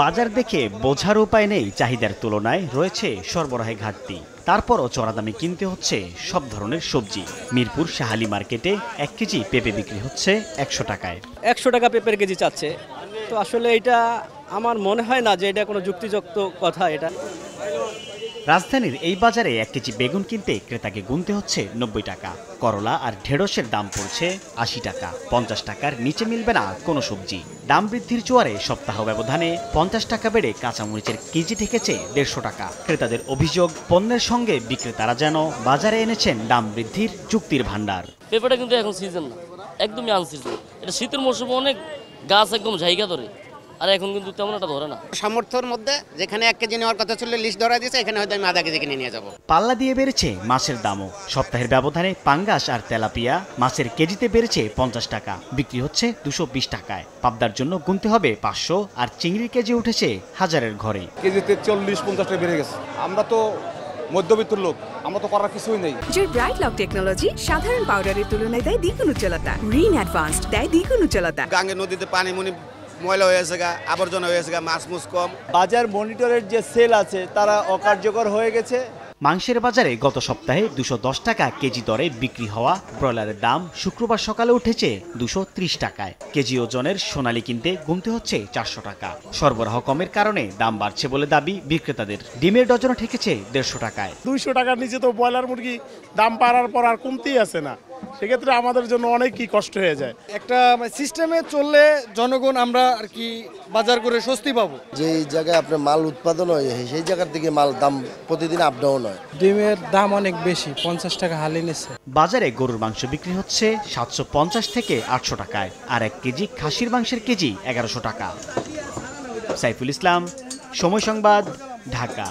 বাজার দেখে বোঝার উপায় নেই, চাহিদার তুলনায় রয়েছে সরবরাহে ঘাটতি। তারপরও চড়া দামে কিনতে হচ্ছে সব ধরনের সবজি। মিরপুর শাহালি মার্কেটে 1 কেজি পেঁপে বিক্রি হচ্ছে 100 টাকায়। 100 টাকা পেঁপের কেজি চাচ্ছে, তো আসলে এটা আমার মনে হয় না যে এটা কোনো যুক্তিযুক্ত কথা। এটা রাজধানীর এই বাজারে 1 কেজি বেগুন কিনতে ক্রেতাকে গুনতে হচ্ছে 90 টাকা। করলা আর ঢেঁড়সের দাম পড়ছে 80 টাকা। 50 টাকার নিচে মিলবে না কোনো সবজি। দাম বৃদ্ধির জোয়ারে সপ্তাহ ব্যবধানে 50 টাকা বেড়ে কাঁচামরিচের কেজি ঠেকেছে 150 টাকা। ক্রেতাদের অভিযোগ, পণ্যের সঙ্গে বিক্রেতারা যেন বাজারে এনেছেন দাম বৃদ্ধির চুক্তির ভান্ডার। পেঁপেটা কিন্তু এখন সিজন না, একদমই আনসিজন। এটা শীতের মৌসুমে অনেক গাছ একদম জায়গা ধরে, আর এখন কিন্তু তেমন একটা ধরে না। সামর্থ্যের মধ্যে যেখানে 1 কেজি নেওয়ার কথা ছিল লিস্ট ধরা দিয়েছে, এখানে হয়তো আমি আধা কেজি কিনে নিয়ে যাবো। পাল্লা দিয়ে বেড়েছে মাছের দামও। সপ্তাহের ব্যবধানে পাঙ্গাস আর তেলাপিয়া মাছের কেজিতে বেড়েছে 50 টাকা, বিক্রি হচ্ছে 220 টাকায়। পাবদার জন্য গুনতে হবে 500, আর চিংড়ির কেজি উঠেছে হাজারের ঘরে। কেজিতে 40-50 টাকা বেড়ে গেছে। আমরা তো মধ্যবিত্ত লোক, আমরা তো করার কিছুই নেই। জয় ব্রাইট লক টেকনোলজি সাধারণ পাউডারের তুলনায় দেয় দ্বিগুণ উজ্জ্বলতা। রিন অ্যাডভান্সড দেয় দ্বিগুণ উজ্জ্বলতা। গাঙ্গে নদীতে পানি ময়লা হয়ে গেছে, আবর্জনা হয়ে গেছে, মাছ মুছ কম। বাজার মনিটরের যে সেল আছে তারা অকার্যকর হয়ে গেছে। মাংসের বাজারে গত সপ্তাহে 210 টাকা কেজি দরে বিক্রি হওয়া ব্রয়লারের দাম শুক্রবার সকালে উঠেছে 230 টাকায়। কেজি ওজনের সোনালী কিনতে গুনতে হচ্ছে 400 টাকা। সরবরাহ কমের কারণে দাম বাড়ছে বলে দাবি বিক্রেতাদের। ডিমের ডজন ঠেকেছে 150 টাকায়। 200 টাকার নিচে তো ব্রয়লার মুরগি দাম বাড়ার পর আর কমতেই আসে না। সেক্ষেত্রে আমাদের জন্য অনেকই কষ্ট হয়ে যায়। একটা সিস্টেমে চললে জনগণ আমরা আর কি বাজার করে স্বস্তি পাবো। যে জায়গায় আপনার মাল উৎপাদন হয় সেই জায়গার থেকে মাল দাম প্রতিদিন আপ ডাউন হয়। ডিমের দাম অনেক বেশি, 50 টাকা হালি নিচ্ছে। বাজারে গরুর মাংস বিক্রি হচ্ছে 750 থেকে 800 টাকায়, আর 1 কেজি খাসির মাংসের কেজি 1100 টাকা। সাইফুল ইসলাম, সময় সংবাদ, ঢাকা।